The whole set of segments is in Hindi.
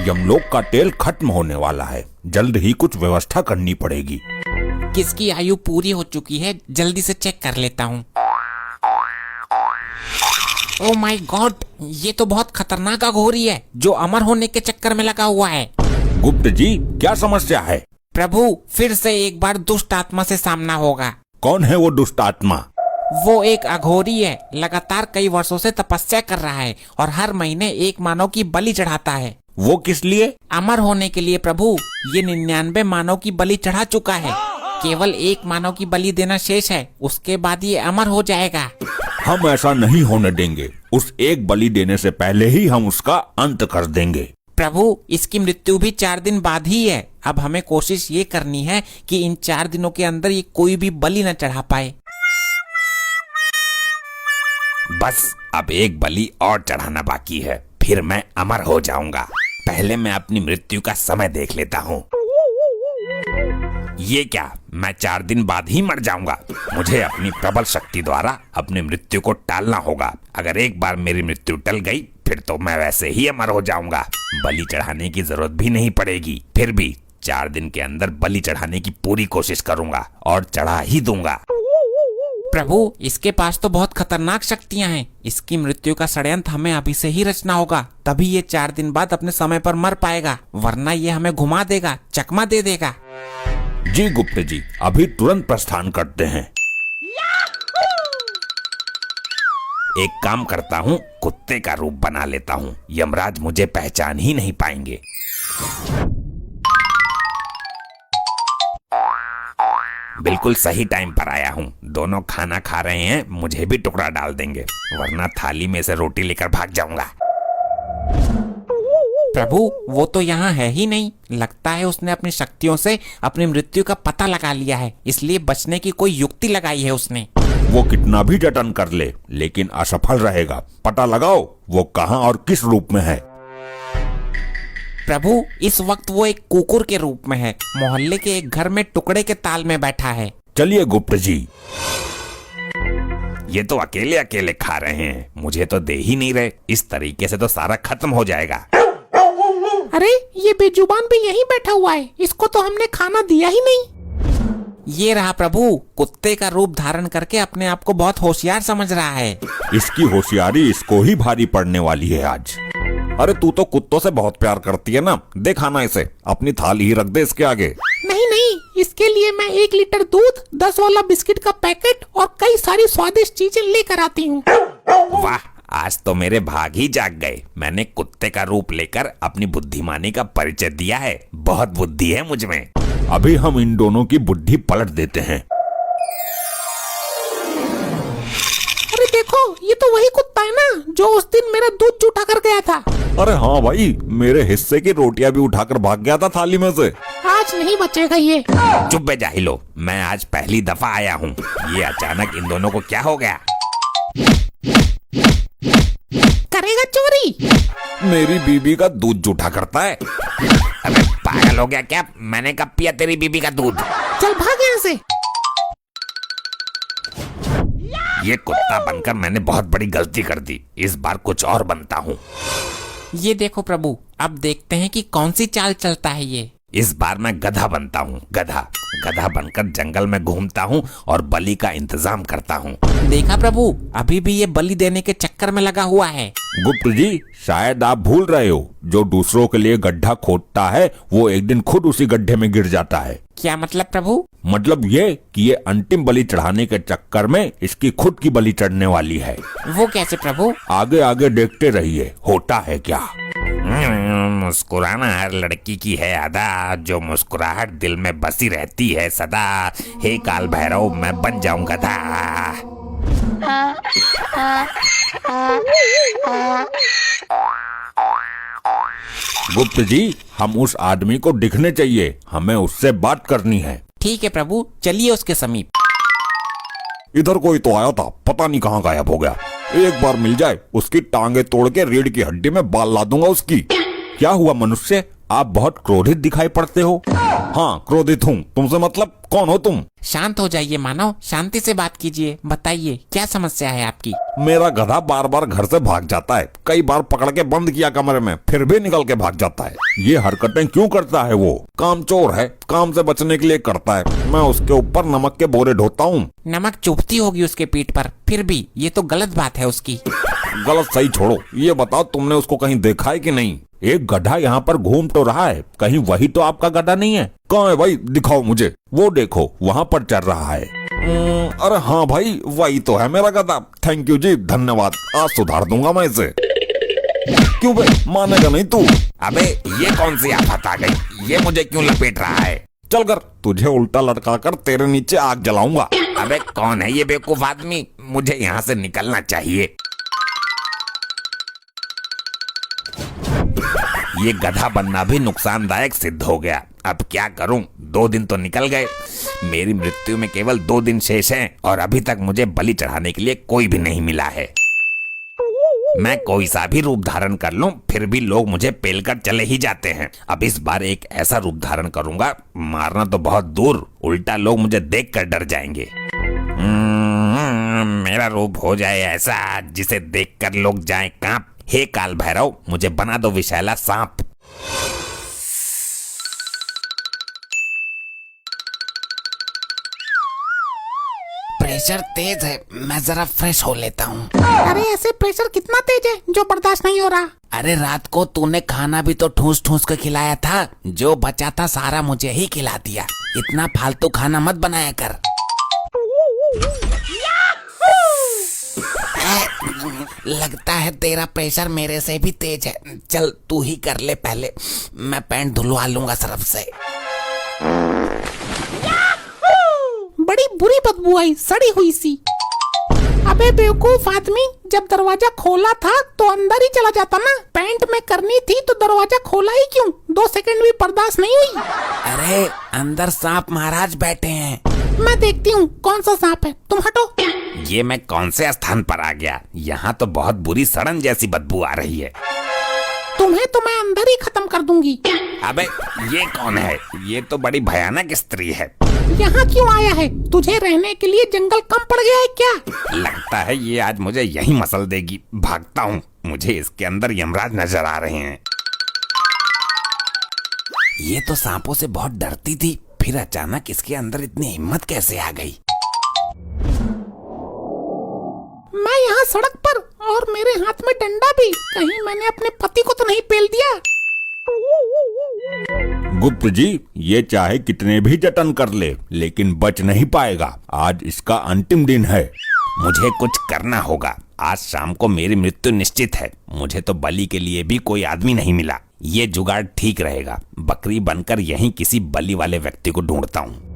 यमलोक का तेल खत्म होने वाला है, जल्द ही कुछ व्यवस्था करनी पड़ेगी। किसकी आयु पूरी हो चुकी है, जल्दी से चेक कर लेता हूँ। ओह माय गॉड, ये तो बहुत खतरनाक अघोरी है जो अमर होने के चक्कर में लगा हुआ है। गुप्त जी, क्या समस्या है? प्रभु, फिर से एक बार दुष्ट आत्मा से सामना होगा। कौन है वो दुष्ट आत्मा? वो एक अघोरी है, लगातार कई वर्षों से तपस्या कर रहा है और हर महीने एक मानव की बलि चढ़ाता है। वो किस लिए? अमर होने के लिए प्रभु। ये 99 मानव की बलि चढ़ा चुका है, केवल एक मानव की बलि देना शेष है, उसके बाद ये अमर हो जाएगा। हम ऐसा नहीं होने देंगे, उस एक बलि देने से पहले ही हम उसका अंत कर देंगे। प्रभु, इसकी मृत्यु भी 4 दिन बाद ही है। अब हमें कोशिश ये करनी है कि इन 4 दिनों के अंदर ये कोई भी बलि न चढ़ा पाए। बस अब एक बलि और चढ़ाना बाकी है, फिर मैं अमर हो जाऊंगा। पहले मैं अपनी मृत्यु का समय देख लेता हूँ। ये क्या, मैं 4 दिन बाद ही मर जाऊंगा? मुझे अपनी प्रबल शक्ति द्वारा अपनी मृत्यु को टालना होगा। अगर एक बार मेरी मृत्यु टल गई, फिर तो मैं वैसे ही अमर हो जाऊंगा। बलि चढ़ाने की जरूरत भी नहीं पड़ेगी। फिर भी 4 दिन के अंदर बलि चढ़ाने की पूरी कोशिश करूंगा और चढ़ा ही दूंगा। प्रभु, इसके पास तो बहुत खतरनाक शक्तियां हैं। इसकी मृत्यु का षड्यंत्र हमें अभी से ही रचना होगा, तभी ये 4 दिन बाद अपने समय पर मर पाएगा, वरना ये हमें घुमा देगा, चकमा दे देगा। जी गुप्त जी, अभी तुरंत प्रस्थान करते हैं। एक काम करता हूँ, कुत्ते का रूप बना लेता हूँ। यमराज मुझे पहचान ही नहीं पाएंगे। बिल्कुल सही टाइम पर आया हूँ। दोनों खाना खा रहे हैं, मुझे भी टुकड़ा डाल देंगे, वरना थाली में से रोटी लेकर भाग जाऊंगा। प्रभु, वो तो यहाँ है ही नहीं। लगता है उसने अपनी शक्तियों से अपनी मृत्यु का पता लगा लिया है, इसलिए बचने की कोई युक्ति लगाई है उसने। वो कितना भी जतन कर ले, लेकिन असफल रहेगा। पता लगाओ वो कहाँ और किस रूप में है। प्रभु, इस वक्त वो एक कुकुर के रूप में है, मोहल्ले के एक घर में टुकड़े के ताल में बैठा है। चलिए गुप्त जी। ये तो अकेले अकेले खा रहे हैं, मुझे तो दे ही नहीं रहे। इस तरीके से तो सारा खत्म हो जाएगा। अरे, ये बेजुबान भी यहीं बैठा हुआ है, इसको तो हमने खाना दिया ही नहीं। ये रहा प्रभु, कुत्ते का रूप धारण करके अपने आप को बहुत होशियार समझ रहा है। इसकी होशियारी इसको ही भारी पड़ने वाली है आज। अरे तू तो कुत्तों से बहुत प्यार करती है ना, दे खाना इसे, अपनी थाली ही रख दे इसके आगे। नहीं नहीं, इसके लिए मैं 1 लीटर दूध, 10 वाला बिस्किट का पैकेट और कई सारी स्वादिष्ट चीजें लेकर आती हूँ। वाह, आज तो मेरे भाग ही जाग गए। मैंने कुत्ते का रूप लेकर अपनी बुद्धिमानी का परिचय दिया है। बहुत बुद्धि है मुझ में। अभी हम इन दोनों की बुद्धि पलट देते हैं। अरे देखो, ये तो वही कुत्ता है ना जो उस दिन मेरा दूध जूठा कर गया था। अरे हाँ भाई, मेरे हिस्से की रोटियां भी उठाकर भाग गया था थाली में से। आज नहीं बचेगा ये। चुप बे जाहिलो, मैं आज पहली दफा आया हूँ। ये अचानक इन दोनों को क्या हो गया? करेगा चोरी? मेरी बीबी का दूध जूठा करता है। अबे पागल हो गया क्या? मैंने कब पिया तेरी बीबी का दूध? चल भाग यहाँ से। ये कुत्ता बनकर मैंने बहुत बड़ी गलती कर दी। इस बार कुछ और बनता हूँ। ये देखो प्रभु, अब देखते हैं कि कौन सी चाल चलता है ये। इस बार मैं गधा बनता हूँ। गधा गधा बनकर जंगल में घूमता हूँ और बलि का इंतजाम करता हूँ। देखा प्रभु, अभी भी ये बलि देने के चक्कर में लगा हुआ है। गुप्त जी, शायद आप भूल रहे हो, जो दूसरों के लिए गड्ढा खोदता है वो एक दिन खुद उसी गड्ढे में गिर जाता है। क्या मतलब प्रभु? मतलब ये कि ये अंतिम बलि चढ़ाने के चक्कर में इसकी खुद की बलि चढ़ने वाली है। वो कैसे प्रभु? आगे आगे देखते रहिए, होता है क्या। मुस्कुराना हर लड़की की है अदा, जो मुस्कुराहट दिल में बसी रहती है सदा। हे काल भैरव, मैं बन जाऊं गधा। गुप्त जी, हम उस आदमी को दिखने चाहिए, हमें उससे बात करनी है। ठीक है प्रभु, चलिए उसके समीप। इधर कोई तो आया था, पता नहीं कहाँ गायब हो गया। एक बार मिल जाए, उसकी टांगे तोड़ के रीढ़ की हड्डी में बाल ला दूंगा उसकी। क्या हुआ मनुष्य, आप बहुत क्रोधित दिखाई पड़ते हो। हाँ क्रोधित हूँ, तुमसे मतलब कौन हो तुम? शांत हो जाइए मानव, शांति से बात कीजिए। बताइए क्या समस्या है आपकी? मेरा गधा बार बार घर से भाग जाता है। कई बार पकड़ के बंद किया कमरे में, फिर भी निकल के भाग जाता है। ये हरकतें क्यों करता है? वो कामचोर है, काम से बचने के लिए करता है। मैं उसके ऊपर नमक के बोरे ढोता हूँ। नमक चुभती होगी उसके पीठ पर, फिर भी ये तो गलत बात है उसकी। गलत सही छोड़ो, ये बताओ तुमने उसको कहीं देखा है कि नहीं? एक गधा यहाँ पर घूम तो रहा है, कहीं वही तो आपका गधा नहीं है? कहाँ है भाई, दिखाओ मुझे। वो देखो वहाँ पर चल रहा है। अरे हाँ भाई, वही तो है मेरा गधा। थैंक यू जी, धन्यवाद। आज सुधार दूंगा मैं इसे। क्यों भाई, मानेगा नहीं तू? अबे ये कौन सी आफत आ गई? ये मुझे क्यों लपेट रहा है? चल कर, तुझे उल्टा लटका कर तेरे नीचे आग जलाऊंगा। अबे कौन है ये बेवकूफ आदमी? मुझे यहाँ से निकलना चाहिए। ये गधा बनना भी नुकसानदायक सिद्ध हो गया। अब क्या करूं? 2 दिन तो निकल गए, मेरी मृत्यु में केवल 2 दिन शेष हैं और अभी तक मुझे बलि चढ़ाने के लिए कोई भी नहीं मिला है। मैं कोई सा भी रूप धारण कर लूं, फिर भी लोग मुझे पेलकर चले ही जाते हैं। अब इस बार एक ऐसा रूप धारण करूंगा, मारना तो बहुत दूर, उल्टा लोग मुझे देखकर डर जाएंगे। मेरा रूप हो जाए ऐसा जिसे देखकर लोग जाएं कांप। हे काल भैरव, मुझे बना दो विषैला सांप। प्रेशर तेज है, मैं जरा फ्रेश हो लेता हूँ। अरे ऐसे प्रेशर कितना तेज है जो बर्दाश्त नहीं हो रहा? अरे रात को तूने खाना भी तो ठूस ठूस कर खिलाया था, जो बचा था सारा मुझे ही खिला दिया। इतना फालतू खाना मत बनाया कर। लगता है तेरा प्रेशर मेरे से भी तेज है। चल तू ही कर ले पहले, मैं पैंट धुलवा लूंगा सरफ से। बड़ी बुरी बदबू आई, सड़ी हुई सी। अबे बेवकूफ आदमी, जब दरवाजा खोला था तो अंदर ही चला जाता ना। पैंट में करनी थी तो दरवाजा खोला ही क्यों? 2 सेकंड भी बर्दाश्त नहीं हुई। अरे अंदर सांप महाराज बैठे हैं। मैं देखती हूँ कौन सा सांप है, तुम हटो। ये मैं कौन से स्थान पर आ गया? यहाँ तो बहुत बुरी सड़न जैसी बदबू आ रही है। तुम्हें तो मैं अंदर ही खत्म कर दूंगी। अबे ये कौन है? ये तो बड़ी भयानक स्त्री है। यहाँ क्यों आया है? तुझे रहने के लिए जंगल कम पड़ गया है क्या? लगता है ये आज मुझे यही मसल देगी। भागता हूँ, मुझे इसके अंदर यमराज नजर आ रहे हैं। ये तो सांपों से बहुत डरती थी, फिर अचानक इसके अंदर इतनी हिम्मत कैसे आ गई? मैं यहाँ सड़क पर और मेरे हाथ में डंडा भी। कहीं मैंने अपने पति को तो नहीं पेल दिया? गुप्त जी, ये चाहे कितने भी जतन कर ले, लेकिन बच नहीं पाएगा। आज इसका अंतिम दिन है। मुझे कुछ करना होगा। आज शाम को मेरी मृत्यु निश्चित है। मुझे तो बलि के लिए भी कोई आदमी नहीं मिला। ये जुगाड़ ठीक रहेगा। बकरी बनकर यहीं किसी बलि वाले व्यक्ति को ढूंढता हूँ।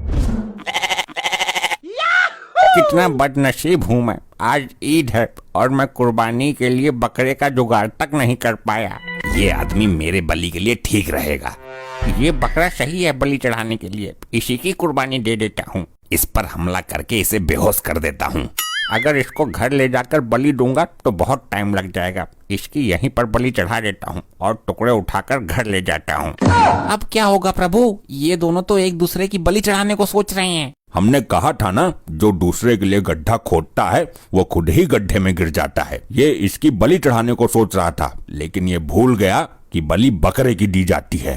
कितना बदनसीब हूँ मैं, आज ईद है और मैं कुर्बानी के लिए बकरे का जुगाड़ तक नहीं कर पाया। ये आदमी मेरे बलि के लिए ठीक रहेगा। ये बकरा सही है बलि चढ़ाने के लिए, इसी की कुर्बानी दे देता हूँ। इस पर हमला करके इसे बेहोश कर देता हूँ। अगर इसको घर ले जाकर बलि दूंगा तो बहुत टाइम लग जाएगा। इसकी यहीं पर बलि चढ़ा देता हूँ और टुकड़े उठाकर घर ले जाता हूँ। अब क्या होगा प्रभु? ये दोनों तो एक दूसरे की बलि चढ़ाने को सोच रहे हैं। हमने कहा था ना, जो दूसरे के लिए गड्ढा खोदता है वो खुद ही गड्ढे में गिर जाता है। ये इसकी बलि चढ़ाने को सोच रहा था, लेकिन ये भूल गया कि बलि बकरे की दी जाती है।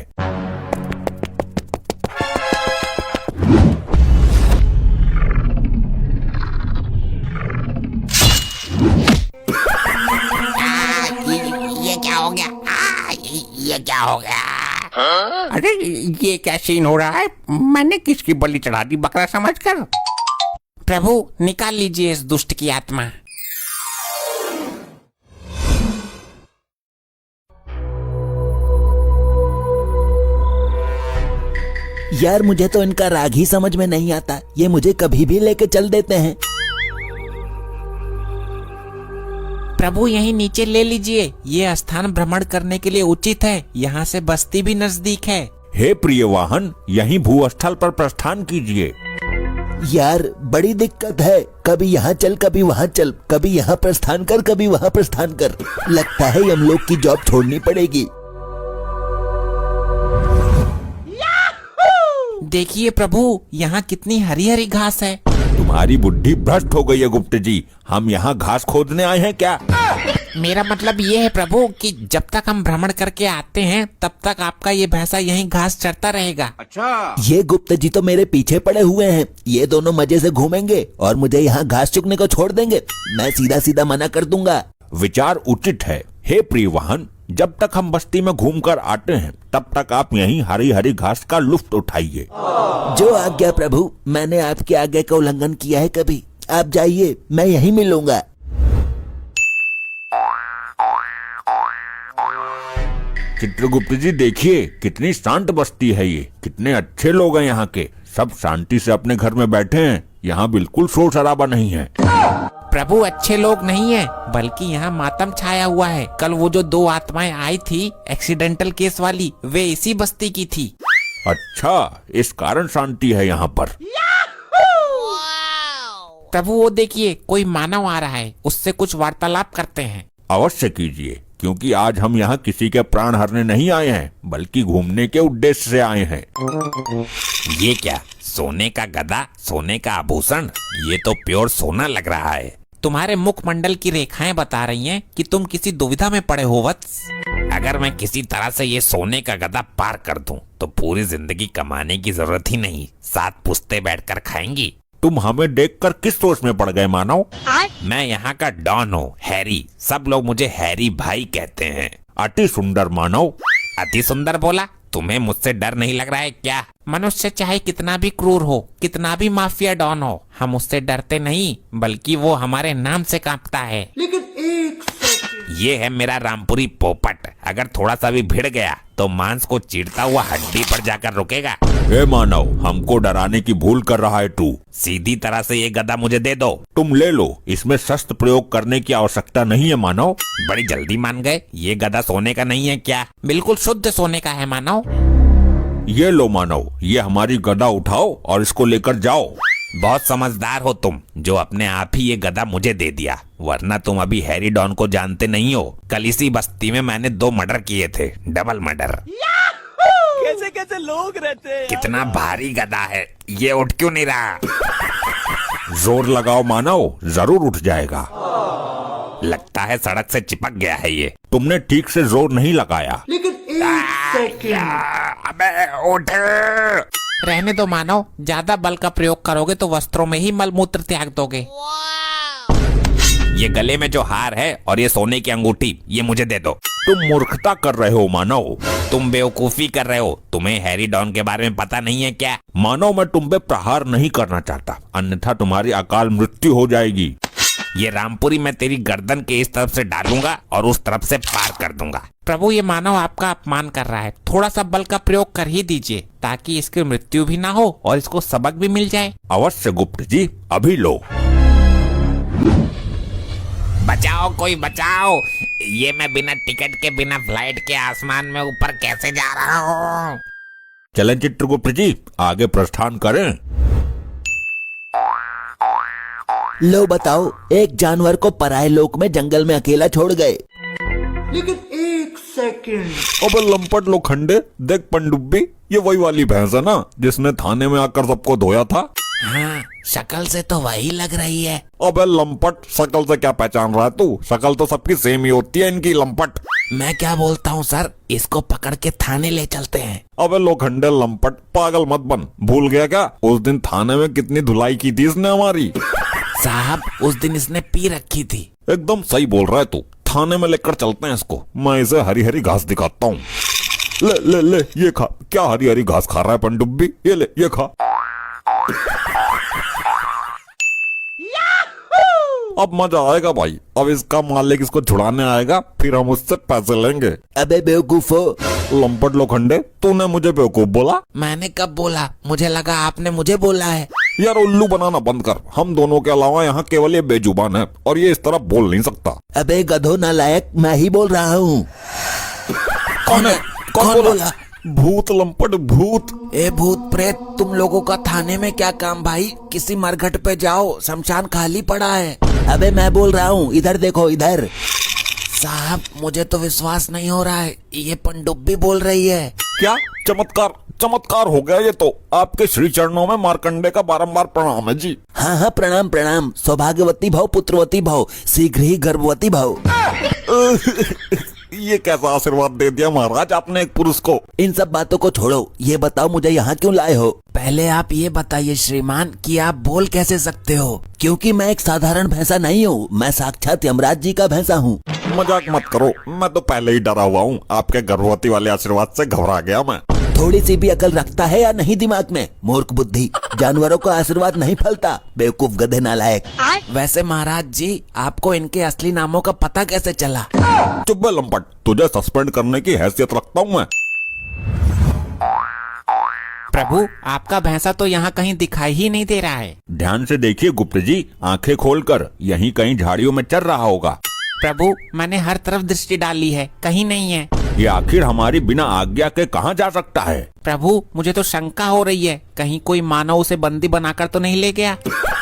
ये क्या हो गया? ये क्या हो गया? अरे ये क्या सीन हो रहा है? मैंने किसकी बलि चढ़ा दी बकरा समझकर? प्रभु निकाल लीजिए इस दुष्ट की आत्मा। यार मुझे तो इनका राग ही समझ में नहीं आता। ये मुझे कभी भी लेके चल देते हैं। प्रभु यहीं नीचे ले लीजिए, ये स्थान भ्रमण करने के लिए उचित है। यहाँ से बस्ती भी नजदीक है। हे प्रिय वाहन, यहीं भूस्थल पर प्रस्थान कीजिए। यार बड़ी दिक्कत है, कभी यहाँ चल कभी वहाँ चल, कभी यहाँ प्रस्थान कर कभी वहाँ प्रस्थान कर। लगता है यमलोक की जॉब छोड़नी पड़ेगी। देखिए प्रभु, यहाँ कितनी हरी हरी घास है। तुम्हारी बुद्धि भ्रष्ट हो गई है गुप्त जी। हम यहाँ घास खोदने आए हैं क्या? मेरा मतलब ये है प्रभु कि जब तक हम भ्रमण करके आते हैं तब तक आपका ये भैंसा यहीं घास चरता रहेगा। ये गुप्त जी तो मेरे पीछे पड़े हुए हैं। ये दोनों मजे से घूमेंगे और मुझे यहाँ घास चुगने को छोड़ देंगे। मैं सीधा सीधा मना कर दूंगा। विचार उचित है। हे प्रियवाहन, जब तक हम बस्ती में घूमकर आते हैं तब तक आप यहीं हरी हरी घास का लुत्फ उठाइए। जो आज्ञा प्रभु, मैंने आपके आज्ञा का उल्लंघन किया है कभी? आप जाइए, मैं यहीं मिलूंगा। चित्रगुप्त जी देखिए, कितनी शांत बस्ती है ये। कितने अच्छे लोग हैं यहाँ के। सब शांति से अपने घर में बैठे हैं। यहाँ बिल्कुल शोर शराबा नहीं है। प्रभु अच्छे लोग नहीं है, बल्कि यहाँ मातम छाया हुआ है। कल वो जो 2 आत्माएं आई थी एक्सीडेंटल केस वाली, वे इसी बस्ती की थी। अच्छा, इस कारण शांति है यहाँ पर। प्रभु वो देखिए, कोई मानव आ रहा है, उससे कुछ वार्तालाप करते हैं। अवश्य कीजिए, क्योंकि आज हम यहाँ किसी के प्राण हरने नहीं आए हैं, बल्कि घूमने के उद्देश्य से आए हैं। ये क्या, सोने का गदा, सोने का आभूषण? ये तो प्योर सोना लग रहा है। तुम्हारे मुखमंडल की रेखाएं बता रही हैं कि तुम किसी दुविधा में पड़े हो वत्स। अगर मैं किसी तरह से ये सोने का गदा पार कर दूं, तो पूरी जिंदगी कमाने की जरूरत ही नहीं, 7 पुश्ते बैठकर खाएंगी। तुम हमें देखकर किस सोच में पड़ गए मानव? मैं यहाँ का डॉन हूँ, हैरी। सब लोग मुझे हैरी भाई कहते हैं। अति सुंदर मानव। अति सुंदर बोला? तुम्हें मुझसे डर नहीं लग रहा है क्या? मनुष्य चाहे कितना भी क्रूर हो, कितना भी माफिया डॉन हो, हम उससे डरते नहीं, बल्कि वो हमारे नाम से कांपता है। ये है मेरा रामपुरी पोपट। अगर थोड़ा सा भी भिड़ गया तो मांस को चीरता हुआ हड्डी पर जाकर रुकेगा। हे मानव, हमको डराने की भूल कर रहा है तू। सीधी तरह से ये गदा मुझे दे दो। तुम ले लो, इसमें शस्त्र प्रयोग करने की आवश्यकता नहीं है मानव। बड़ी जल्दी मान गए। ये गदा सोने का नहीं है क्या? बिल्कुल शुद्ध सोने का है मानव। ये लो मानव, ये हमारी गदा उठाओ और इसको लेकर जाओ। बहुत समझदार हो तुम, जो अपने आप ही ये गदा मुझे दे दिया, वरना तुम अभी हैरी डॉन को जानते नहीं हो। कल इसी बस्ती में मैंने 2 मर्डर किए थे, डबल मर्डर। कैसे कैसे लोग रहते हैं। कितना भारी गदा है, ये उठ क्यों नहीं रहा? जोर लगाओ मानव, जरूर उठ जाएगा। लगता है सड़क से चिपक गया है ये। तुमने ठीक से जोर नहीं लगाया। अबे उठ। रहने दो मानव, ज्यादा बल का प्रयोग करोगे तो वस्त्रों में ही मलमूत्र त्याग दोगे। ये गले में जो हार है और ये सोने की अंगूठी, ये मुझे दे दो। तुम मूर्खता कर रहे हो मानव। तुम बेवकूफी कर रहे हो। तुम्हें हैरी डॉन के बारे में पता नहीं है क्या? मानव, मैं तुम पे प्रहार नहीं करना चाहता, अन्यथा तुम्हारी अकाल मृत्यु हो जाएगी। ये रामपुरी मैं तेरी गर्दन के इस तरफ से डालूंगा और उस तरफ से पार कर दूंगा। प्रभु ये मानव आपका अपमान कर रहा है, थोड़ा सा बल का प्रयोग कर ही दीजिए, ताकि इसकी मृत्यु भी ना हो और इसको सबक भी मिल जाए। अवश्य गुप्त जी, अभी लो। बचाओ, कोई बचाओ। ये मैं बिना टिकट के, बिना फ्लाइट के आसमान में ऊपर कैसे जा रहा हूँ? चलें चित्रगुप्त जी, आगे प्रस्थान करें। लो बताओ, एक जानवर को पराये लोक में जंगल में अकेला छोड़ गए। अबे लंपट लोखंडे, देख पनडुब्बी, ये वही वाली भैंस है ना जिसने थाने में आकर सबको धोया था? हाँ, शक्ल से तो वही लग रही है। अबे लंपट, शक्ल से क्या पहचान रहा है तू? शक्ल तो सबकी सेम ही होती है इनकी, लंपट। मैं क्या बोलता हूँ सर, इसको पकड़ के थाने ले चलते हैं। अबे लोखंडे लंपट, पागल मत बन। भूल गया क्या उस दिन थाने में कितनी धुलाई की थी इसने हमारी? साहब, उस दिन इसने पी रखी थी। एकदम सही बोल रहा है तू। थाने में लेकर चलते हैं इसको, मैं इसे हरी हरी घास दिखाता हूँ। ले ले ले, ये खा। क्या हरी हरी घास खा रहा है पनडुब्बी? ये ले, ये खा। अब मजा आएगा भाई। अब इसका मालिक इसको छुड़ाने आएगा, फिर हम उससे पैसे लेंगे। अबे बेवकूफो। लंपट लोखंडे, तूने मुझे बेवकूफ बोला? मैंने कब बोला? मुझे लगा आपने मुझे बोला है। यार उल्लू बनाना बंद कर। हम दोनों के अलावा यहाँ केवल ये बेजुबान है और ये इस तरह बोल नहीं सकता। अबे गधो नालायक, मैं ही बोल रहा हूँ। कौन है? कौन बोला? भूत लंपट, भूत। ए भूत प्रेत, तुम लोगों का थाने में क्या काम भाई? किसी मरघट पे जाओ, शमशान खाली पड़ा है। अबे मैं बोल रहा हूँ, इधर देखो इधर। साहब, मुझे तो विश्वास नहीं हो रहा है, ये पनडुब्बी बोल रही है। क्या चमत्कार? चमत्कार हो गया ये तो। आपके श्री चरणों में मार्कंडे का बारंबार प्रणाम है जी। हाँ हाँ, प्रणाम प्रणाम। सौभाग्यवती भव, पुत्रवती भव, शीघ्र ही गर्भवती भव। ये कैसा आशीर्वाद दे दिया महाराज आपने एक पुरुष को। इन सब बातों को छोड़ो, ये बताओ मुझे यहाँ क्यों लाए हो? पहले आप ये बताइए श्रीमान कि आप बोल कैसे सकते हो? क्योंकि मैं एक साधारण भैंसा नहीं हूँ, मैं साक्षात यमराज जी का भैंसा हूँ। मजाक मत करो, मैं तो पहले ही डरा हुआ हूँ। आपके गर्भवती वाले आशीर्वाद से घबरा गया मैं। थोड़ी सी भी अकल रखता है या नहीं दिमाग में? मूर्ख बुद्धि, जानवरों का आशीर्वाद नहीं फलता। बेवकूफ गधे नालायक। वैसे महाराज जी, आपको इनके असली नामों का पता कैसे चला? चुप बे लंपट, तुझे सस्पेंड करने की हैसियत रखता हूँ मैं। प्रभु, आपका भैंसा तो यहाँ कहीं दिखाई ही नहीं दे रहा है। ध्यान से देखिए गुप्त जी, आंखें खोलकर, यहीं कहीं झाड़ियों में चल रहा होगा। प्रभु, मैंने हर तरफ दृष्टि डाली है, कहीं नहीं है। ये आखिर हमारी बिना आज्ञा के कहाँ जा सकता है? प्रभु, मुझे तो शंका हो रही है, कहीं कोई मानव उसे बंदी बनाकर तो नहीं ले गया।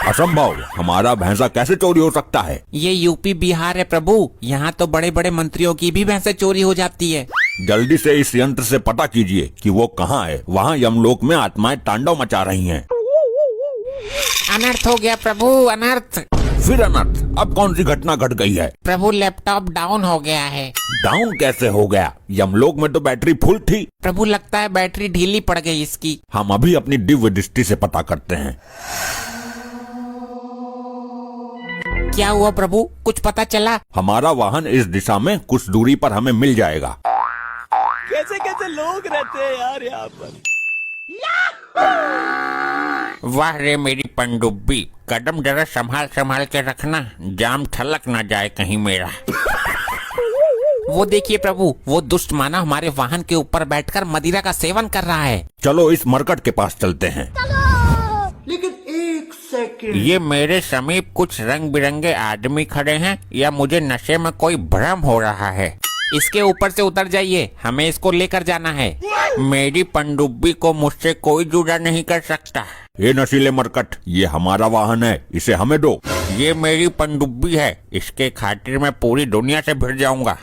असंभव, हमारा भैंसा कैसे चोरी हो सकता है? ये यूपी बिहार है प्रभु, यहाँ तो बड़े बड़े मंत्रियों की भी भैंसें चोरी हो जाती है। जल्दी से इस यंत्र से पता कीजिए कि वो कहाँ है। वहाँ यमलोक में आत्माएं तांडव मचा रही हैं। अनर्थ हो गया प्रभु, अनर्थ। फिर अनर्थ? अब कौन सी घटना घट गई है? प्रभु, लैपटॉप डाउन हो गया है। डाउन कैसे हो गया? यमलोक में तो बैटरी फुल थी। प्रभु, लगता है बैटरी ढीली पड़ गई इसकी। हम अभी अपनी दिव्य दृष्टि से पता करते हैं। क्या हुआ प्रभु, कुछ पता चला? हमारा वाहन इस दिशा में कुछ दूरी पर हमें मिल जाएगा। कैसे कैसे लोग रहते हैं यार यहाँ पर। वाह रे मेरी पनडुब्बी, कदम जरा संभाल संभाल के रखना, जाम छलक ना जाए कहीं मेरा। वो देखिए प्रभु, वो दुष्ट मानव हमारे वाहन के ऊपर बैठकर मदिरा का सेवन कर रहा है। चलो इस मरकट के पास चलते हैं। ये मेरे समीप कुछ रंग बिरंगे आदमी खड़े हैं, या मुझे नशे में कोई भ्रम हो रहा है? इसके ऊपर से उतर जाइए, हमें इसको लेकर जाना है। मेरी पनडुब्बी को मुझसे कोई जुड़ा नहीं कर सकता। ये नशीले मरकट, ये हमारा वाहन है, इसे हमें दो। ये मेरी पनडुब्बी है, इसके खातिर मैं पूरी दुनिया से भिड़ जाऊंगा।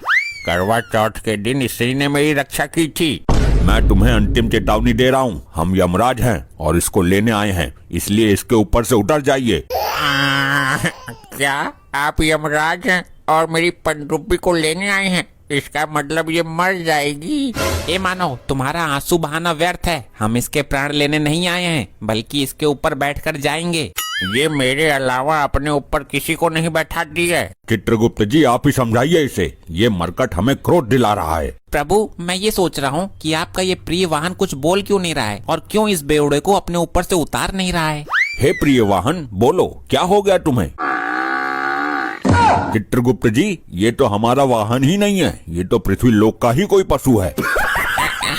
करवा चौथ के दिन इसी ने मेरी रक्षा की थी। मैं तुम्हें अंतिम चेतावनी दे रहा हूँ, हम यमराज हैं और इसको लेने आए हैं, इसलिए इसके ऊपर से उतर जाइए। क्या आप यमराज हैं और मेरी पनडुब्बी को लेने आए हैं? इसका मतलब ये मर जाएगी। ए मानो, तुम्हारा आंसू बहाना व्यर्थ है। हम इसके प्राण लेने नहीं आए हैं, बल्कि इसके ऊपर बैठकर जाएंगे। ये मेरे अलावा अपने ऊपर किसी को नहीं बैठाती है। चित्रगुप्त जी, आप ही समझाइए इसे, ये मरकट हमें क्रोध दिला रहा है। प्रभु, मैं ये सोच रहा हूँ कि आपका ये प्रिय वाहन कुछ बोल क्यों नहीं रहा है और क्यों इस बेवड़े को अपने ऊपर से उतार नहीं रहा है। हे प्रिय वाहन, बोलो क्या हो गया तुम्हें? चित्रगुप्त जी, ये तो हमारा वाहन ही नहीं है, ये तो पृथ्वी लोक का ही कोई पशु है।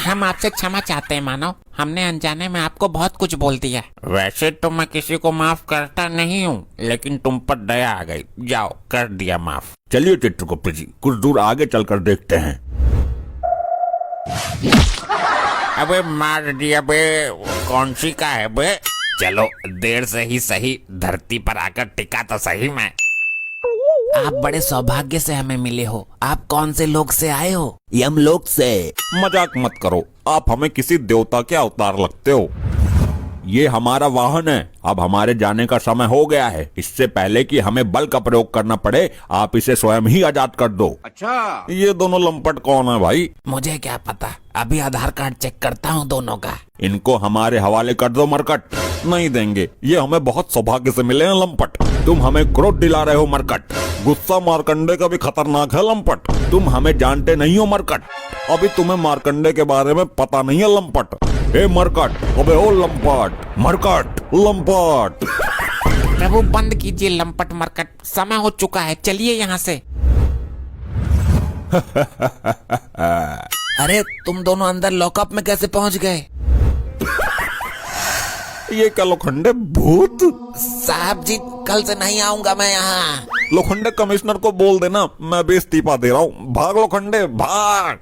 हम आपसे क्षमा चाहते हैं मानव, हमने अनजाने में आपको बहुत कुछ बोल दिया। वैसे तो मैं किसी को माफ करता नहीं हूँ, लेकिन तुम पर दया आ गई। जाओ, कर दिया माफ। चलिए चित्रगुप्त जी, कुछ दूर आगे चलकर देखते हैं। अबे मार दिया बे, कौन सी का है बे? चलो, देर से ही सही धरती पर आकर टिका तो सही मैं। आप बड़े सौभाग्य से हमें मिले हो। आप कौन से लोक से आए हो? यमलोक से। मजाक मत करो, आप हमें किसी देवता के अवतार लगते हो। ये हमारा वाहन है, अब हमारे जाने का समय हो गया है। इससे पहले कि हमें बल का प्रयोग करना पड़े, आप इसे स्वयं ही आजाद कर दो। अच्छा, ये दोनों लंपट कौन है भाई? मुझे क्या पता, अभी आधार कार्ड चेक करता हूँ दोनों का। इनको हमारे हवाले कर दो मरकट। नहीं देंगे, ये हमें बहुत सौभाग्य से मिले हैं लंपट। तुम हमें क्रोध दिला रहे हो मरकट। गुस्सा मार्कंडे का भी खतरनाक है लंपट। तुम हमें जानते नहीं हो मरकट, अभी तुम्हें मार्कंडे के बारे में पता नहीं है लंपट। हे मरकट, अबे ओ लंपट, मरकट, लंपट। प्रभु, बंद कीजिए लंपट मरकट, समय हो चुका है, चलिए यहाँ से। अरे तुम दोनों अंदर लॉकअप में कैसे पहुँच गए? ये क्या लोखंडे भूत? साहब जी, कल से नहीं आऊंगा मैं यहाँ। लोखंडे कमिश्नर को बोल देना मैं भी इस्तीफा दे रहा हूँ। भाग लोखंडे, भाग।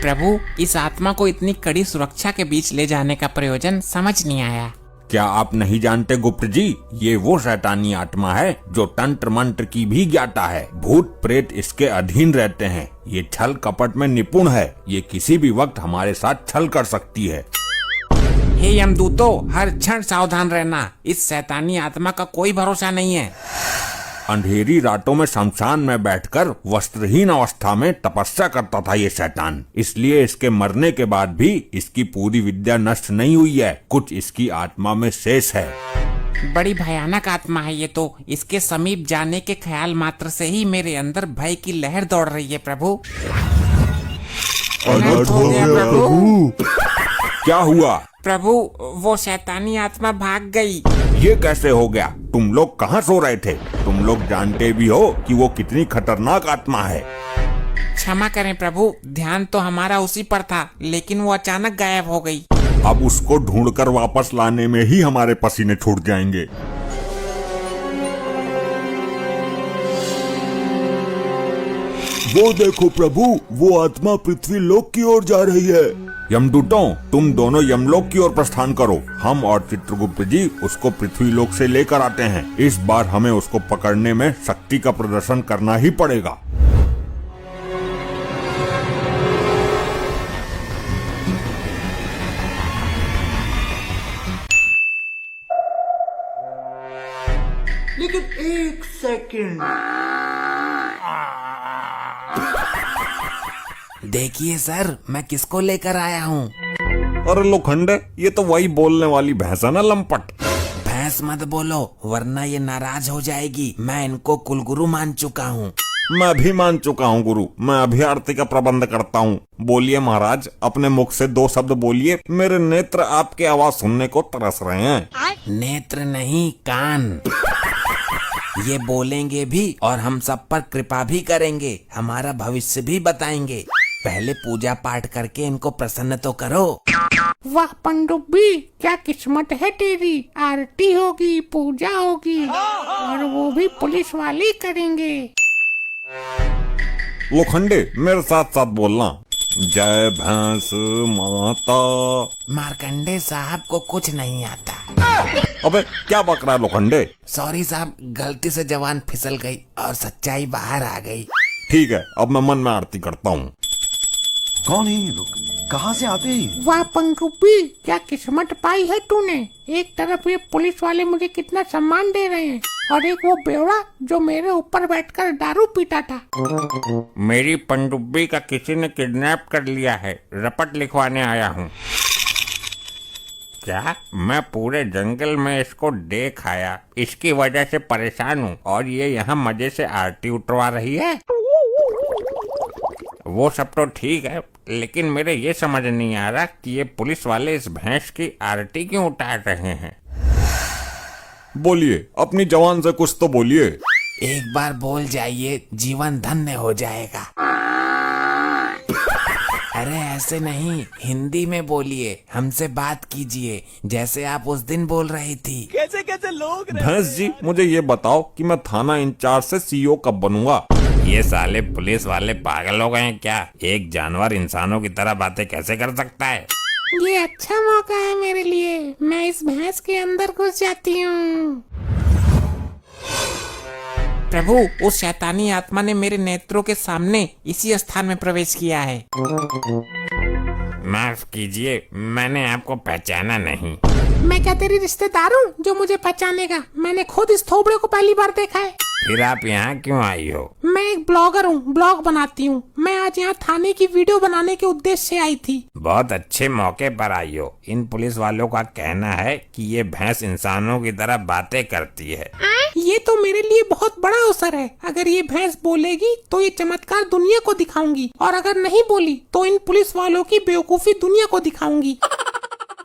प्रभु, इस आत्मा को इतनी कड़ी सुरक्षा के बीच ले जाने का प्रयोजन समझ नहीं आया। क्या आप नहीं जानते गुप्त जी, ये वो शैतानी आत्मा है जो तंत्र मंत्र की भी ज्ञाता है। भूत प्रेत इसके अधीन रहते हैं। ये छल कपट में निपुण है। ये किसी भी वक्त हमारे साथ छल कर सकती है। हे यमदूतों, हर क्षण सावधान रहना। इस शैतानी आत्मा का कोई भरोसा नहीं है। अंधेरी रातों में शमशान में बैठकर वस्त्रहीन अवस्था में तपस्या करता था ये शैतान। इसलिए इसके मरने के बाद भी इसकी पूरी विद्या नष्ट नहीं हुई है। कुछ इसकी आत्मा में शेष है। बड़ी भयानक आत्मा है ये तो। इसके समीप जाने के ख्याल मात्र से ही मेरे अंदर भय की लहर दौड़ रही है प्रभु। अनर्थ हो गया प्रभु। क्या हुआ? प्रभु, वो शैतानी आत्मा भाग गई। ये कैसे हो गया? तुम लोग कहाँ सो रहे थे? तुम लोग जानते भी हो कि वो कितनी खतरनाक आत्मा है। क्षमा करें प्रभु, ध्यान तो हमारा उसी पर था, लेकिन वो अचानक गायब हो गई। अब उसको ढूंढकर वापस लाने में ही हमारे पसीने छूट जाएंगे। वो देखो प्रभु, वो आत्मा पृथ्वी लोक की ओर जा रही है। यमदूतों, तुम दोनों यमलोक की ओर प्रस्थान करो। हम और चित्रगुप्त जी उसको पृथ्वी लोक से लेकर आते हैं। इस बार हमें उसको पकड़ने में शक्ति का प्रदर्शन करना ही पड़ेगा। लेकिन एक सेकंड, देखिए सर, मैं किसको लेकर आया हूँ। अरे लोखंडे, ये तो वही बोलने वाली भैंस है ना, लंपट। भैंस मत बोलो, वरना ये नाराज हो जाएगी। मैं इनको कुलगुरु मान चुका हूँ। मैं भी मान चुका हूँ गुरु। मैं अभी आरती का प्रबंध करता हूँ। बोलिए महाराज, अपने मुख से 2 शब्द बोलिए। मेरे नेत्र आपकी आवाज सुनने को तरस रहे हैं। नेत्र नहीं, कान। ये बोलेंगे भी और हम सब पर कृपा भी करेंगे। हमारा भविष्य भी बताएंगे। पहले पूजा पाठ करके इनको प्रसन्न तो करो। वाह पनडुब्बी, क्या किस्मत है तेरी। आरती होगी, पूजा होगी, और वो भी पुलिस वाले करेंगे। लोखंडे, मेरे साथ साथ बोलना। जय भैंस माता। मार्कंडे साहब को कुछ नहीं आता। अबे क्या बक रहा है लोखंडे? सॉरी साहब, गलती से जवान फिसल गई और सच्चाई बाहर आ गई। ठीक है, अब मैं मन में आरती करता हूँ। कौन है ये लोग? कहाँ से आते हैं? वाह पनडुब्बी, क्या किस्मत पाई है तूने। एक तरफ ये पुलिस वाले मुझे कितना सम्मान दे रहे हैं, और एक वो बेवड़ा जो मेरे ऊपर बैठकर दारू पीता था। मेरी पनडुब्बी का किसी ने किडनैप कर लिया है। रपट लिखवाने आया हूँ। क्या मैं पूरे जंगल में इसको देख आया, इसकी वजह से परेशान हूँ, और ये यहाँ मजे से आरती उतरवा रही है। वो सब तो ठीक है, लेकिन मेरे ये समझ नहीं आ रहा कि ये पुलिस वाले इस भैंस की आरती क्यों उतार रहे हैं। बोलिए, अपनी जवान से कुछ तो बोलिए। एक बार बोल जाइए, जीवन धन्य हो जाएगा। अरे ऐसे नहीं, हिंदी में बोलिए, हमसे बात कीजिए, जैसे आप उस दिन बोल रही थी। कैसे कैसे लोग रहते भैंस जी, मुझे ये बताओ कि मैं थाना इंचार्ज से सीईओ कब बनूंगा? ये साले पुलिस वाले पागल हो गए हैं क्या? एक जानवर इंसानों की तरह बातें कैसे कर सकता है? ये अच्छा मौका है मेरे लिए। मैं इस भैंस के अंदर घुस जाती हूँ। प्रभु, उस शैतानी आत्मा ने मेरे नेत्रों के सामने इसी स्थान में प्रवेश किया है। माफ कीजिए, मैंने आपको पहचाना नहीं। मैं क्या तेरी रिश्तेदार हूँ जो मुझे पहचानेगा? मैंने खुद इस थोबड़े को पहली बार देखा है। फिर आप यहाँ क्यों आई हो? मैं एक ब्लॉगर हूँ, ब्लॉग बनाती हूँ। मैं आज यहाँ थाने की वीडियो बनाने के उद्देश्य से आई थी। बहुत अच्छे मौके पर आई हो। इन पुलिस वालों का कहना है कि ये भैंस इंसानों की तरह बातें करती है। ये तो मेरे लिए बहुत बड़ा अवसर है। अगर ये भैंस बोलेगी तो ये चमत्कार दुनिया को दिखाऊंगी, और अगर नहीं बोली तो इन पुलिस वालों की बेवकूफी दुनिया को दिखाऊंगी।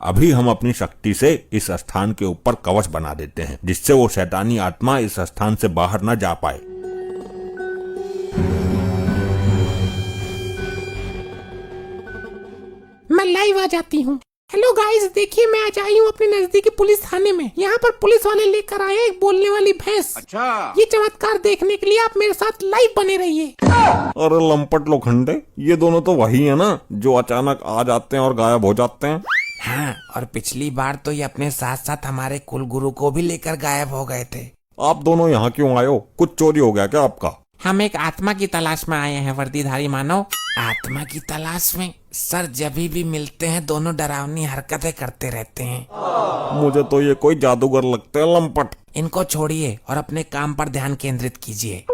अभी हम अपनी शक्ति से इस स्थान के ऊपर कवच बना देते हैं, जिससे वो शैतानी आत्मा इस स्थान से बाहर न जा पाए। मैं लाइव आ जाती हूँ। हेलो गाइस, देखिए मैं आज आई हूँ अपने नजदीकी पुलिस थाने में। यहाँ पर पुलिस वाले लेकर आए एक बोलने वाली भैंस। अच्छा। ये चमत्कार देखने के लिए आप मेरे साथ लाइव बने रहिए। अरे लंपट लोखंडे, ये दोनों तो वही है ना जो अचानक आ जाते हैं और गायब हो जाते हैं। हाँ, और पिछली बार तो ये अपने साथ साथ हमारे कुल गुरु को भी लेकर गायब हो गए थे। आप दोनों यहाँ क्यों आए हो? कुछ चोरी हो गया क्या आपका? हम एक आत्मा की तलाश में आए हैं वर्दीधारी मानव। आत्मा की तलाश में? सर, जब भी मिलते हैं दोनों डरावनी हरकतें करते रहते हैं। मुझे तो ये कोई जादूगर लगते हैं लंपट। इनको छोड़िए और अपने काम पर ध्यान केंद्रित कीजिए।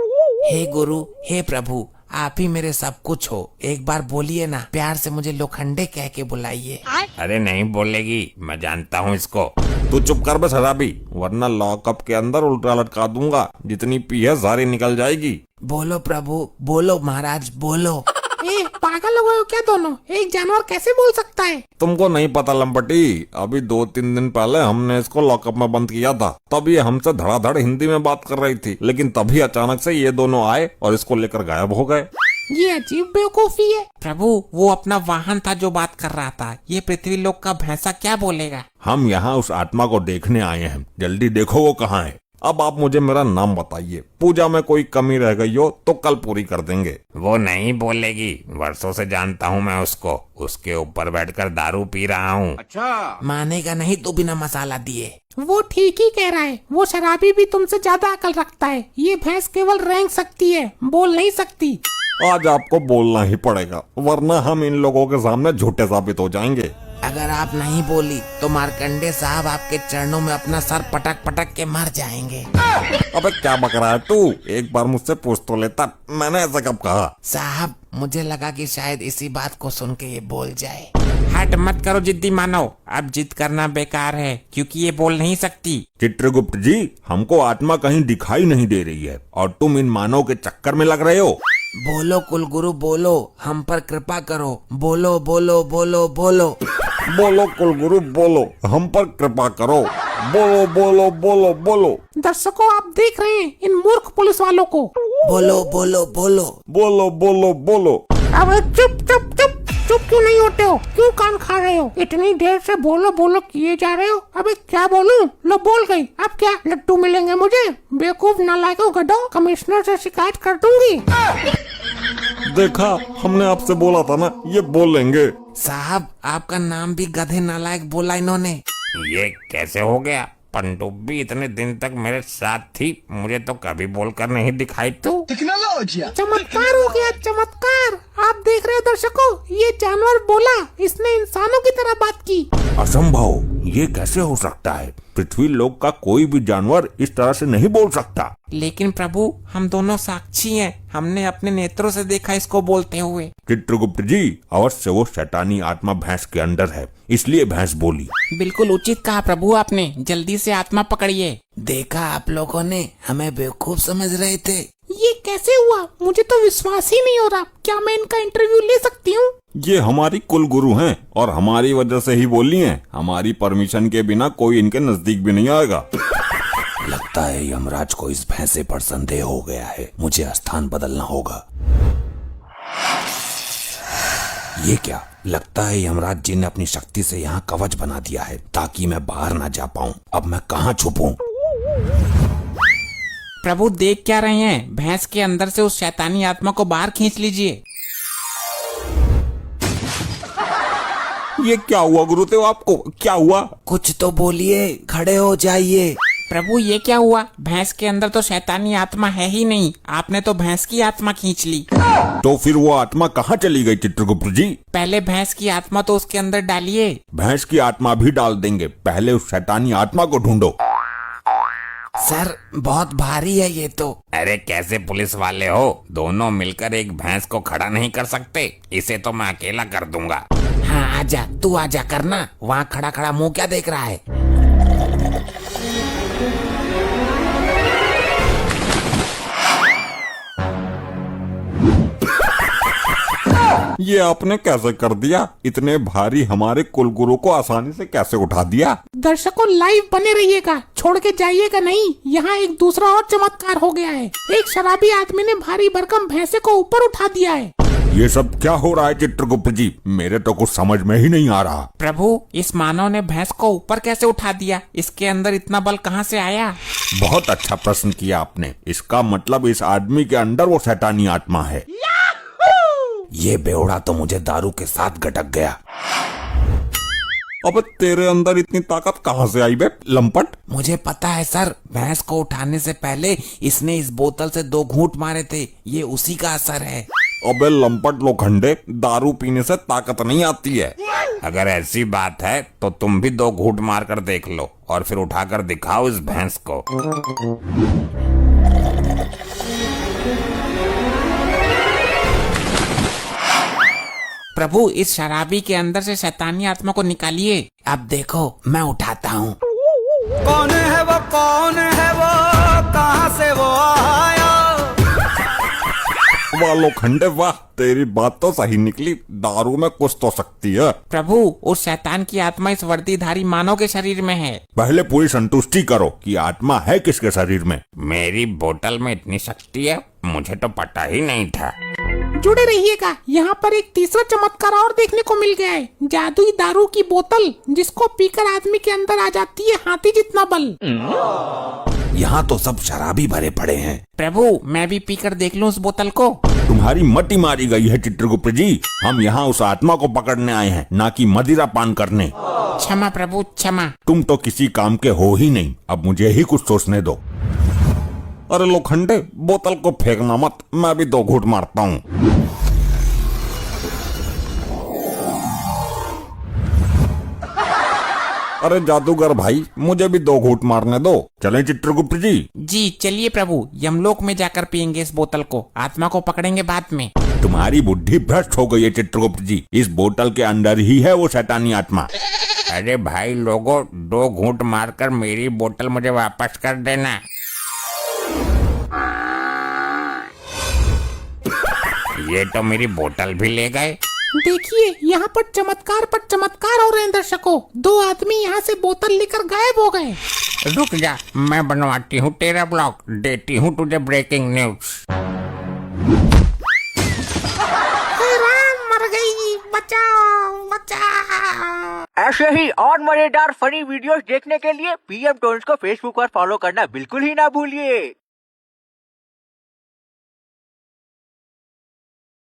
हे गुरु, हे प्रभु, आप ही मेरे सब कुछ हो। एक बार बोलिए ना, प्यार से मुझे लोखंडे कह के बुलाइए। अरे नहीं बोलेगी, मैं जानता हूँ इसको। तू चुप कर बे शराबी, वरना लॉकअप के अंदर उल्टा लटका दूंगा। जितनी पी है सारी निकल जाएगी। बोलो प्रभु, बोलो महाराज, बोलो। ए, पागल हो गए हो क्या दोनों? एक जानवर कैसे बोल सकता है? तुमको नहीं पता लंपटी, अभी 2-3 दिन पहले हमने इसको लॉकअप में बंद किया था। तब ये हमसे धड़ाधड़ हिंदी में बात कर रही थी, लेकिन तभी अचानक से ये दोनों आए और इसको लेकर गायब हो गए। ये अजीब बेवकूफी है। प्रभु, वो अपना वाहन था जो बात कर रहा था। ये पृथ्वी लोक का भैंसा क्या बोलेगा? हम यहाँ उस आत्मा को देखने आए हैं, जल्दी देखो वो कहाँ है। अब आप मुझे मेरा नाम बताइए, पूजा में कोई कमी रह गई हो तो कल पूरी कर देंगे। वो नहीं बोलेगी, वर्षों से जानता हूँ मैं उसको। उसके ऊपर बैठकर दारू पी रहा हूँ। अच्छा। मानेगा नहीं तो बिना मसाला दिए। वो ठीक ही कह रहा है, वो शराबी भी तुमसे ज्यादा अकल रखता है। ये भैंस केवल रेंग सकती है, बोल नहीं सकती। आज आपको बोलना ही पड़ेगा, वरना हम इन लोगों के सामने झूठे साबित हो जाएंगे। अगर आप नहीं बोली तो मार्कंडे साहब आपके चरणों में अपना सर पटक पटक के मर जाएंगे। अबे क्या बक रहा है तू? एक बार मुझसे पूछ तो लेता, मैंने ऐसा कब कहा? साहब, मुझे लगा कि शायद इसी बात को सुन के ये बोल जाए। हट मत करो जिद्दी मानव, अब जिद करना बेकार है क्योंकि ये बोल नहीं सकती। चित्रगुप्त जी, हमको आत्मा कहीं दिखाई नहीं दे रही है और तुम इन मानव के चक्कर में लग रहे हो। बोलो कुलगुरु, बोलो, हम पर कृपा करो। बोलो बोलो बोलो बोलो। बोलो कुलगुरु, बोलो, हम पर कृपा करो। बोलो बोलो बोलो बोलो। दर्शकों, आप देख रहे हैं इन मूर्ख पुलिस वालों को। बोलो बोलो बोलो। बोलो बोलो बोलो। अब चुप चुप चुप चुप क्यों नहीं होते हो? क्यों कान खा रहे हो? इतनी देर से बोलो बोलो किए जा रहे हो। अबे क्या बोलूं? लो बोल गई। अब क्या लड्डू मिलेंगे मुझे? बेवकूफ नालायकों, गधों, कमिश्नर से शिकायत कर दूंगी। देखा, हमने आपसे बोला था ना, ये बोलेंगे। साहब, आपका नाम भी गधे नालायक बोला इन्होंने। ये कैसे हो गया? पनडुब्बी इतने दिन तक मेरे साथ थी, मुझे तो कभी बोलकर नहीं दिखाई। तो चमत्कार हो गया, चमत्कार। आप देख रहे हो दर्शकों, ये जानवर बोला, इसने इंसानों की तरह बात की। असंभव, ये कैसे हो सकता है? पृथ्वी लोक का कोई भी जानवर इस तरह से नहीं बोल सकता। लेकिन प्रभु, हम दोनों साक्षी हैं। हमने अपने नेत्रों से देखा इसको बोलते हुए। चित्रगुप्त जी, अवश्य वो शैतानी आत्मा भैंस के अंदर है, इसलिए भैंस बोली। बिल्कुल उचित कहा प्रभु आपने। जल्दी से आत्मा पकड़िए। देखा, आप लोगों ने हमें बेवकूफ समझ रहे थे। ये कैसे हुआ? मुझे तो विश्वास ही नहीं हो रहा। क्या मैं इनका इंटरव्यू ले सकती हूँ? ये हमारी कुल गुरु हैं और हमारी वजह से ही बोली हैं। हमारी परमिशन के बिना कोई इनके नजदीक भी नहीं आएगा। लगता है यमराज को इस भैंसे पर संदेह हो गया है, मुझे स्थान बदलना होगा। ये क्या? लगता है यमराज जी ने अपनी शक्ति से यहाँ कवच बना दिया है ताकि मैं बाहर ना जा पाऊँ। अब मैं कहाँ छुपूं? प्रभु, देख क्या रहे हैं? भैंस के अंदर से उस शैतानी आत्मा को बाहर खींच लीजिए। ये क्या हुआ गुरुदेव? आपको क्या हुआ? कुछ तो बोलिए, खड़े हो जाइए। प्रभु, ये क्या हुआ? भैंस के अंदर तो शैतानी आत्मा है ही नहीं। आपने तो भैंस की आत्मा खींच ली। तो फिर वो आत्मा कहाँ चली गई चित्रगुप्त जी? पहले भैंस की आत्मा तो उसके अंदर डालिए। भैंस की आत्मा भी डाल देंगे, पहले उस शैतानी आत्मा को ढूंढो। सर, बहुत भारी है ये तो। अरे कैसे पुलिस वाले हो? दोनों मिलकर एक भैंस को खड़ा नहीं कर सकते? इसे तो मैं अकेला कर दूंगा। हाँ, आजा, तू आजा करना। वहाँ खड़ा खड़ा मुंह क्या देख रहा है? ये आपने कैसे कर दिया? इतने भारी हमारे कुलगुरु को आसानी से कैसे उठा दिया? दर्शकों, लाइव बने रहिएगा, छोड़ के जाइएगा नहीं। यहाँ एक दूसरा और चमत्कार हो गया है। एक शराबी आदमी ने भारी भरकम भैंसे को ऊपर उठा दिया है। ये सब क्या हो रहा है चित्रगुप्त जी? मेरे तो कुछ समझ में ही नहीं आ रहा। प्रभु, इस मानव ने भैंस को ऊपर कैसे उठा दिया? इसके अंदर इतना बल कहाँ से आया? बहुत अच्छा प्रश्न किया आपने। इसका मतलब इस आदमी के अंदर वो शैतानी आत्मा है। ये बेवड़ा तो मुझे दारू के साथ गटक गया। अब तेरे अंदर इतनी ताकत कहाँ से आई बे लंपट? मुझे पता है सर, भैंस को उठाने से पहले इसने इस बोतल से 2 घूंट मारे थे। ये उसी का असर है। अबे लंपट लोखंडे, दारू पीने से ताकत नहीं आती है। अगर ऐसी बात है तो तुम भी 2 घूंट मार कर देख लो और फिर उठाकर दिखाओ इस भैंस को। प्रभु, इस शराबी के अंदर से शैतानी आत्मा को निकालिए। अब देखो, मैं उठाता हूँ। कौन है वो, कौन है वो, कहाँ से वो आया? वाह लोखंडे वाह, तेरी बात तो सही निकली। दारू में कुछ तो शक्ति है। प्रभु, उस शैतान की आत्मा इस वर्दीधारी मानव के शरीर में है। पहले पूरी संतुष्टि करो कि आत्मा है किसके शरीर में। मेरी बोतल में इतनी शक्ति है, मुझे तो पता ही नहीं था। जुड़े रहिएगा, यहाँ पर एक तीसरा चमत्कार और देखने को मिल गया है। जादुई दारू की बोतल जिसको पीकर आदमी के अंदर आ जाती है हाथी जितना बल। यहाँ तो सब शराबी भरे पड़े हैं। प्रभु, मैं भी पीकर देख लूं उस बोतल को। तुम्हारी मति मारी गई है चित्रगुप्त जी। हम यहाँ उस आत्मा को पकड़ने आए हैं, ना कि मदिरा पान करने। क्षमा प्रभु, क्षमा। तुम तो किसी काम के हो ही नहीं। अब मुझे ही कुछ सोचने दो। अरे लोखंडे, बोतल को फेंकना मत, मैं भी 2 घूंट मारता हूँ। अरे जादूगर भाई, मुझे भी 2 घूंट मारने दो। चलें चित्रगुप्त जी? जी चलिए प्रभु, यमलोक में जाकर पियेंगे इस बोतल को। आत्मा को पकड़ेंगे बाद में। तुम्हारी बुद्धि भ्रष्ट हो गई है चित्रगुप्त जी। इस बोतल के अंदर ही है वो शैतानी आत्मा। अरे भाई लोगों, 2 घूंट मारकर मेरी बोतल मुझे वापस कर देना। ये तो मेरी बोतल भी ले गए। देखिए, यहाँ पर चमत्कार हो रहे हैं दर्शकों। 2 आदमी यहाँ से बोतल लेकर गायब हो गए। रुक जा, मैं बनवाती हूँ तेरा ब्लॉग, देती हूँ तुझे ब्रेकिंग न्यूज। मर गई, बचाओ बचाओ। ऐसे ही और मजेदार फनी वीडियोस देखने के लिए PM टोन्स को फेसबुक पर फॉलो करना बिल्कुल ही ना भूलिए।